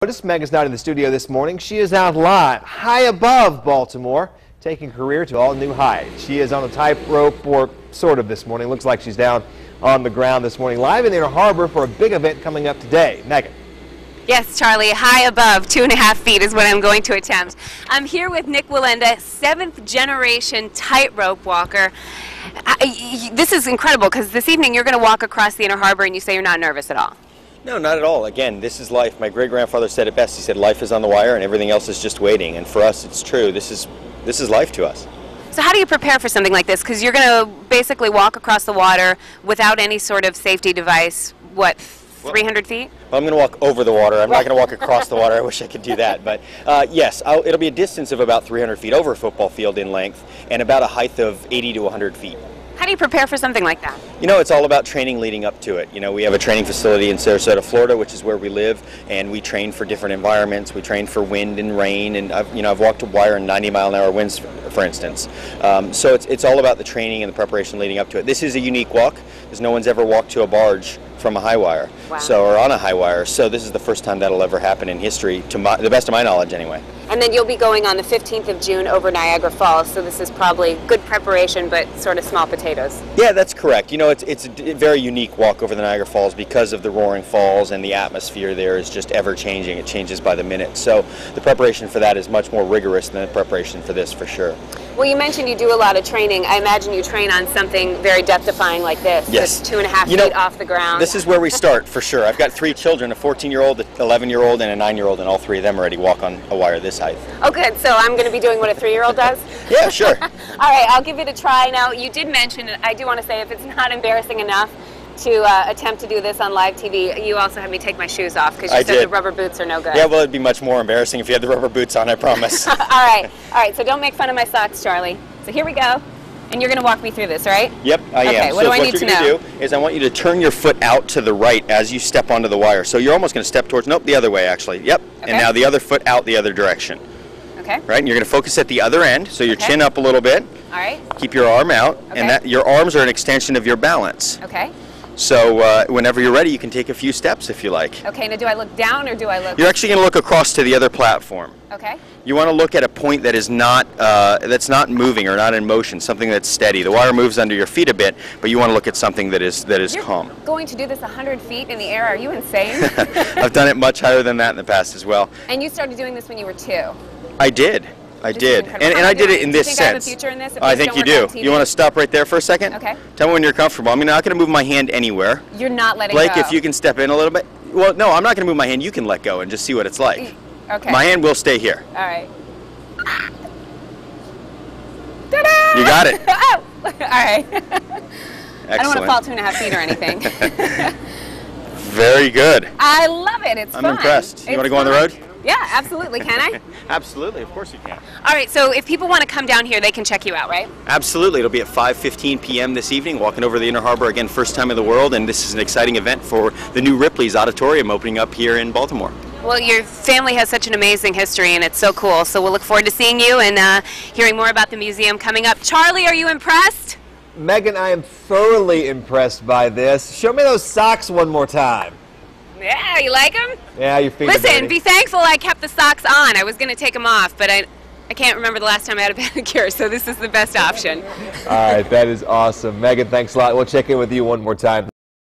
Notice Megan's not in the studio this morning. She is out live, high above Baltimore, taking her career to all new heights. She is on a tightrope, or sort of this morning. Looks like she's down on the ground this morning, live in the Inner Harbor for a big event coming up today. Megan. Yes, Charlie, high above 2.5 feet is what I'm going to attempt. I'm here with Nick Willenda, 7th generation tightrope walker. This is incredible because this evening you're going to walk across the Inner Harbor and you say you're not nervous at all. No, not at all. Again, this is life. My great-grandfather said it best. He said life is on the wire and everything else is just waiting. And for us, it's true. This is life to us. So how do you prepare for something like this? Because you're going to basically walk across the water without any sort of safety device, what, 300 feet? Well, I'm going to walk over the water. I'm not going to walk across the water. I wish I could do that. But yes, it'll be a distance of about 300 feet over a football field in length and about a height of 80 to 100 feet. How do you prepare for something like that? You know, it's all about training leading up to it. You know, we have a training facility in Sarasota, Florida, which is where we live, and we train for different environments. We train for wind and rain, and I've walked a wire in 90-mile-an-hour winds, for instance. So it's all about the training and the preparation leading up to it. This is a unique walk, because no one's ever walked to a barge from a high wire, wow. or on a high wire. So this is the first time that'll ever happen in history, to the best of my knowledge, anyway. And then you'll be going on the 15th of June over Niagara Falls, so this is probably good preparation, but sort of small potatoes. Yeah, that's correct. You know, it's a very unique walk over the Niagara Falls because of the roaring falls, and the atmosphere there is just ever-changing. It changes by the minute. So the preparation for that is much more rigorous than the preparation for this, for sure. Well, you mentioned you do a lot of training. I imagine you train on something very death-defying like this. Yes. That's 2.5 feet off the ground. This is where we start, for sure. I've got 3 children, a 14-year-old, a 11-year-old, and a 9-year-old, and all 3 of them already walk on a wire this height. Oh, good. So I'm going to be doing what a 3-year-old does? Yeah, sure. All right, I'll give it a try. Now, you did mention, I do want to say, if it's not embarrassing enough to attempt to do this on live TV, you also had me take my shoes off because you said the rubber boots are no good. Yeah, well, it'd be much more embarrassing if you had the rubber boots on, I promise. All right, so don't make fun of my socks, Charlie. So here we go. And you're going to walk me through this, right? Yep, I am. Okay, what do I need to know? So what you're going to do is I want you to turn your foot out to the right as you step onto the wire. So you're almost going to step towards, nope, the other way, actually. Yep, okay. And now the other foot out the other direction. Okay. Right, and you're going to focus at the other end, so your chin up a little bit. All right. Keep your arm out, and your arms are an extension of your balance. Okay. So whenever you're ready, you can take a few steps if you like. Okay, now do I look down or do I look... You're actually going to look across to the other platform. Okay. You want to look at a point that is not, that's not moving or not in motion, something that's steady. The wire moves under your feet a bit, but you want to look at something that is calm. You're going to do this 100 feet in the air? Are you insane? I've done it much higher than that in the past as well. And you started doing this when you were 2? I did. I did. And I did it in this sense. Do you think I have a future in this? I think you do. You want to stop right there for a second? Okay. Tell me when you're comfortable. I'm not going to move my hand anywhere. You're not letting Blake, go. if you can step in a little bit. Well, no, I'm not going to move my hand. You can let go and just see what it's like. Okay. My hand will stay here. All right. Ta-da! You got it. Oh! All right. Excellent. I don't want to fall 2.5 feet or anything. Very good. I love it. It's fun. I'm impressed. You want to go on the road? Yeah, absolutely. Can I? Absolutely. Of course you can. All right. So if people want to come down here, they can check you out, right? Absolutely. It'll be at 5:15 p.m. this evening, walking over the Inner Harbor again, first time in the world, and this is an exciting event for the new Ripley's Auditorium opening up here in Baltimore. Well, your family has such an amazing history, and it's so cool. So we'll look forward to seeing you and hearing more about the museum coming up. Charlie, are you impressed? Megan, I am thoroughly impressed by this. Show me those socks one more time. Yeah, you like them? Yeah, your feet are dirty. Listen, be thankful I kept the socks on. I was going to take them off, but I can't remember the last time I had a pedicure, so this is the best option. All right, that is awesome. Megan, thanks a lot. We'll check in with you one more time.